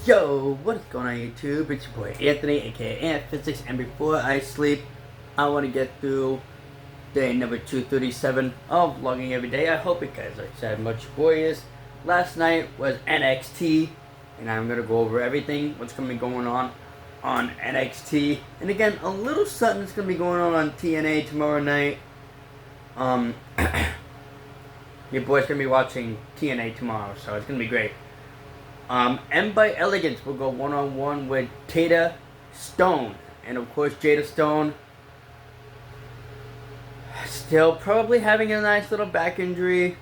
Yo, what is going on YouTube? It's your boy Anthony, aka Ant Physics, and before I sleep, I want to get through day number 237 of vlogging every day. I hope you guys are excited much joyous. Last night was NXT, and I'm going to go over everything, what's going to be going on NXT. And again, a little something's going to be going on TNA tomorrow night. Your boy's going to be watching TNA tomorrow, so it's going to be great. M by Elegance will go one-on-one with Jada Stone. And of course, Jada Stone still probably having a nice little back injury.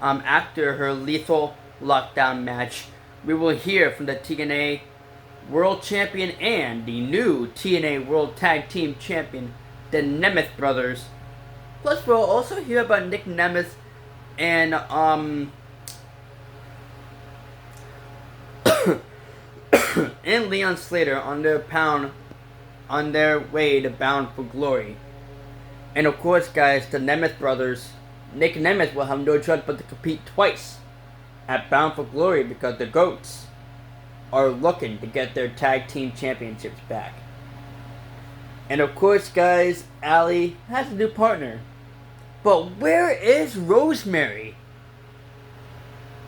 After her Lethal Lockdown match, we will hear from the TNA World Champion and the new TNA World Tag Team Champion, the Nemeth Brothers. Plus, we'll also hear about Nick Nemeth and, and Leon Slater on their way to Bound for Glory. And of course, guys, the Nemeth brothers, Nick Nemeth will have no choice but to compete twice at Bound for Glory because the Goats are looking to get their tag team championships back. And of course, guys, Allie has a new partner. But where is Rosemary?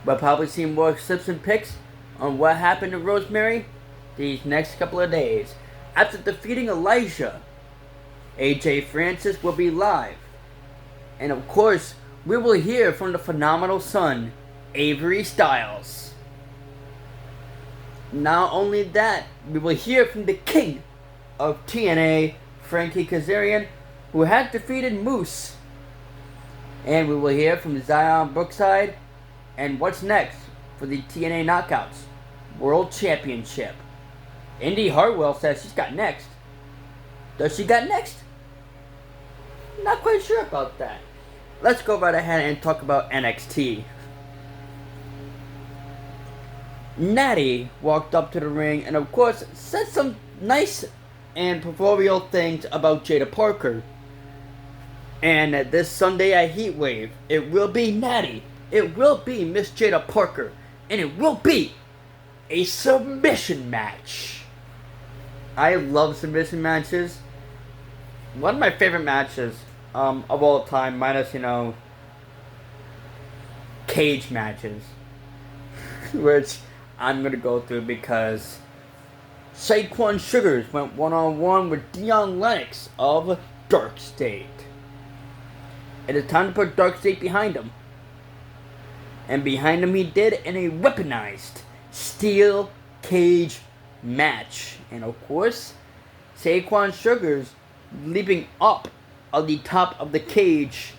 We'll probably see more clips and pics on what happened to Rosemary these next couple of days. After defeating Elijah, AJ Francis will be live. And of course, we will hear from the phenomenal son, Avery Styles. Not only that, we will hear from the king of TNA, Frankie Kazarian, who had defeated Moose. And we will hear from Zion Brookside and what's next for the TNA Knockouts World Championship. Indy Hartwell says she's got next. Does she got next? Not quite sure about that. Let's go right ahead and talk about NXT. Natty walked up to the ring and of course said some nice and proverbial things about Jada Parker. And this Sunday at Heatwave, it will be Natty. It will be Miss Jada Parker. And it will be a submission match. I love submission matches. One of my favorite matches of all time, minus, cage matches. Which I'm going to go through because Saquon Sugars went one-on-one with Dion Lennox of Dark State. It is time to put Dark State behind him. And behind him he did in a weaponized steel cage match. And of course, Saquon Sugars leaping up on the top of the cage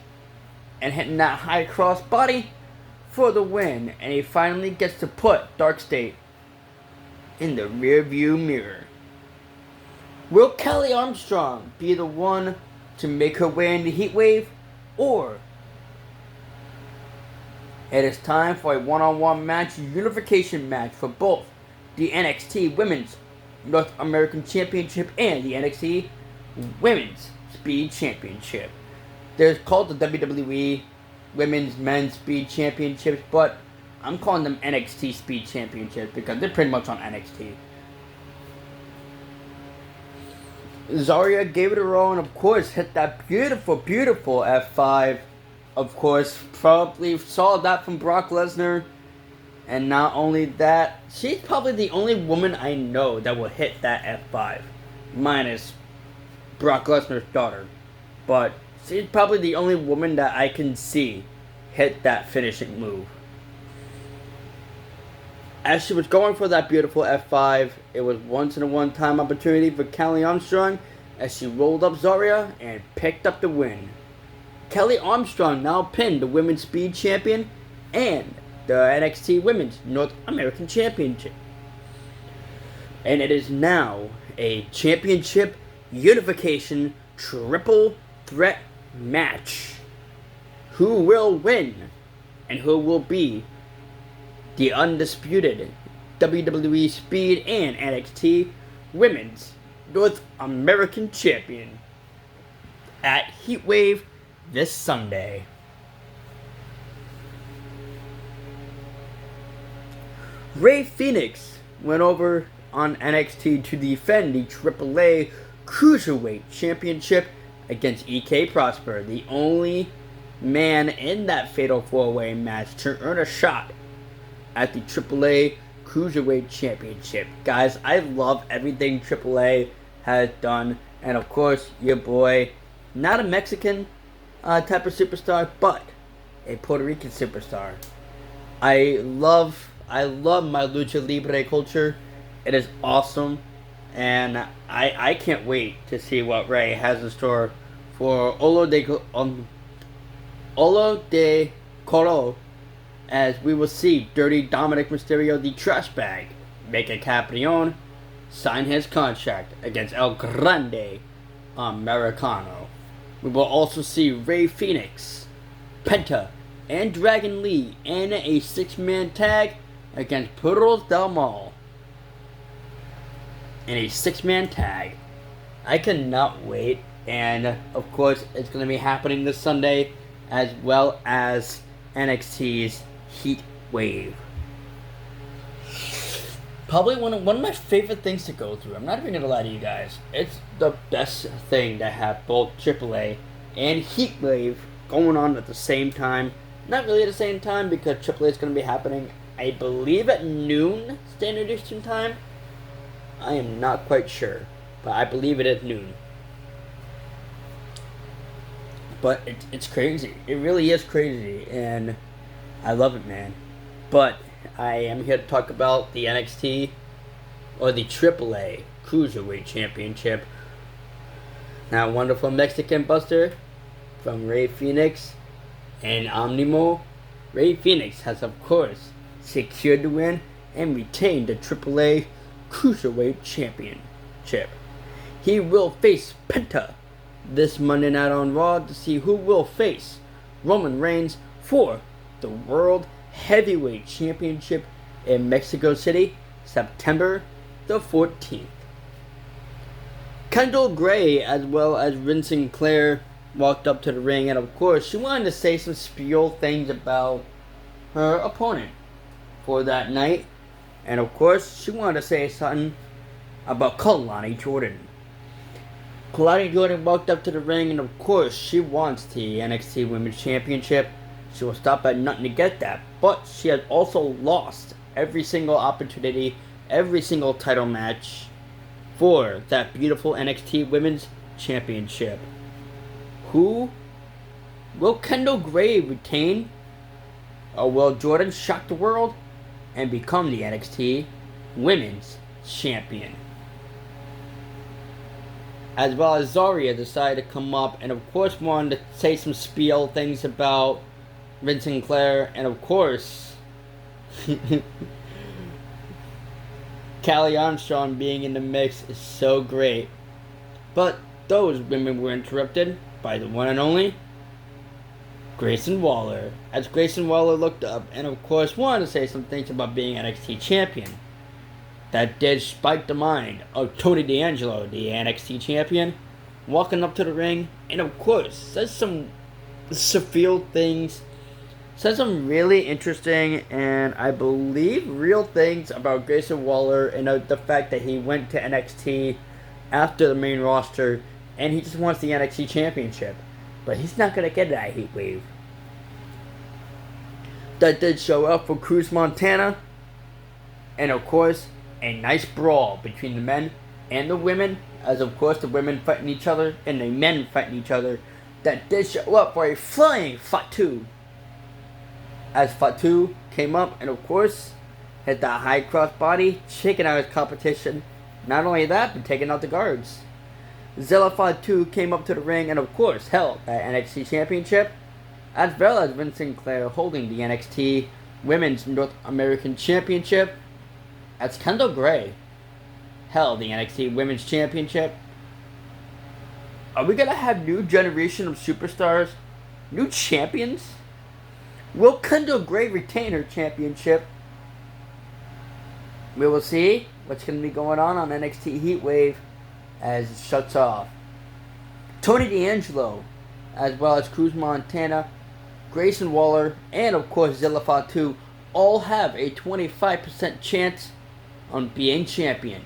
and hitting that high cross body for the win. And he finally gets to put Dark State in the rearview mirror. Will Kelly Armstrong be the one to make her way in the Heatwave? Or it is time for a one-on-one match, unification match for both the NXT Women's North American Championship and the NXT Women's Speed Championship. They're called the WWE Women's Men's Speed Championships, but I'm calling them NXT Speed Championships because they're pretty much on NXT. Zarya gave it her all and of course hit that beautiful F5. Of course, probably saw that from Brock Lesnar. And not only that, she's probably the only woman I know that will hit that F5. Minus Brock Lesnar's daughter. But she's probably the only woman that I can see hit that finishing move. As she was going for that beautiful F5, it was once in a one-time opportunity for Kelly Armstrong as she rolled up Zarya and picked up the win. Kelly Armstrong now pinned the Women's Speed Champion and the NXT Women's North American Championship. And it is now a championship unification triple threat match. Who will win and who will be the undisputed WWE Speed and NXT Women's North American Champion at Heatwave this Sunday. Rey Fenix went over on NXT to defend the AAA Cruiserweight Championship against EK Prosper, the only man in that Fatal 4-Way match to earn a shot at the AAA Cruiserweight Championship. Guys, I love everything AAA has done, and of course, your boy, not a Mexican type of superstar, but a Puerto Rican superstar. I love my Lucha Libre culture. It is awesome, and I can't wait to see what Ray has in store for Olo de Coro, as we will see Dirty Dominic Mysterio, the trash bag, make a Caprion, sign his contract against El Grande Americano. We will also see Rey Fénix, Penta, and Dragon Lee in a 6-man tag against Perros del Mal. In a 6-man tag. I cannot wait, and of course it's going to be happening this Sunday, as well as NXT's Heat Wave. Probably one of my favorite things to go through. I'm not even going to lie to you guys. It's the best thing to have both AAA and Heat Wave going on at the same time. Not really at the same time, because AAA is going to be happening, I believe, at noon Standard Eastern Time. I am not quite sure, but I believe it is noon. But it's crazy. It really is crazy, and I love it, man. But I am here to talk about the NXT, or the AAA Cruiserweight Championship. Now, wonderful Mexican Buster from Rey Fénix and Omnimo. Rey Fénix has, of course, secured the win and retained the AAA Cruiserweight Championship. He will face Penta this Monday night on Raw to see who will face Roman Reigns for the World Heavyweight Championship in Mexico City, September the 14th. Kendall Gray, as well as Vince Sinclair, walked up to the ring, and of course she wanted to say some spiel things about her opponent for that night. And of course, she wanted to say something about Kalani Jordan. Kalani Jordan walked up to the ring, and of course, she wants the NXT Women's Championship. She will stop at nothing to get that. But she has also lost every single opportunity, every single title match for that beautiful NXT Women's Championship. Who will Kendall Gray retain? Or will Jordan shock the world and become the NXT Women's Champion? As well as Zarya decided to come up and of course wanted to say some spiel things about Vince Sinclair, and of course Callie Armstrong being in the mix is so great. But those women were interrupted by the one and only Grayson Waller, as Grayson Waller looked up and of course wanted to say some things about being NXT champion. That did spike the mind of Tony D'Angelo, the NXT champion, walking up to the ring and of course says some severe things, says some really interesting and I believe real things about Grayson Waller, and the fact that he went to NXT after the main roster and he just wants the NXT championship. But he's not going to get that Heat Wave. That did show up for Cruz Montana. And of course, a nice brawl between the men and the women. As of course the women fighting each other and the men fighting each other. That did show up for a flying Fatu. As Fatu came up and of course hit that high cross body, shaking out his competition. Not only that, but taking out the guards. Zilla Fatu came up to the ring and of course held that NXT Championship, as well as Vince Sinclair holding the NXT Women's North American Championship, as Kendall Gray held the NXT Women's Championship. Are we going to have new generation of superstars, new champions? Will Kendall Gray retain her championship? We will see what's going to be going on NXT Heat Wave as it shuts off. Tony D'Angelo, as well as Cruz Montana, Grayson Waller, and of course Zilla Fatu all have a 25% chance on being champion.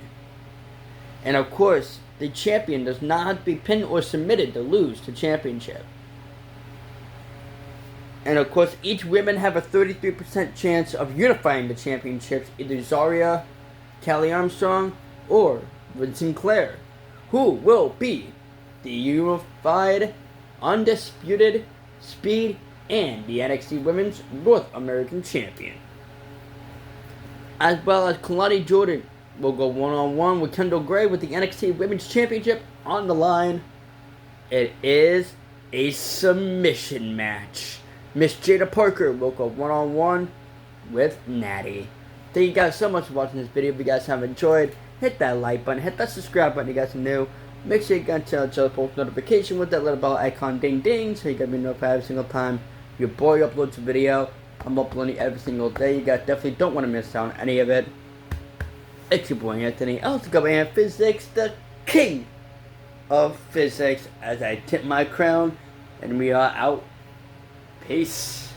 And of course, the champion does not have to be pinned or submitted to lose the championship. And of course, each women have a 33% chance of unifying the championships, either Zarya, Kelly Armstrong, or Liv Sinclair, who will be the unified, undisputed, speed, and the NXT Women's North American Champion. As well as Kalani Jordan will go one-on-one with Kendall Gray with the NXT Women's Championship on the line. It is a submission match. Miss Jada Parker will go one-on-one with Natty. Thank you guys so much for watching this video. If you guys have enjoyed, hit that like button, hit that subscribe button if you guys are new. Make sure you guys turn on the post notification with that little bell icon ding ding so you can be notified every single time your boy uploads a video. I'm uploading every single day. You guys definitely don't want to miss out on any of it. It's your boy Anthony, LCW Physics, the king of physics, as I tip my crown, and we are out. Peace.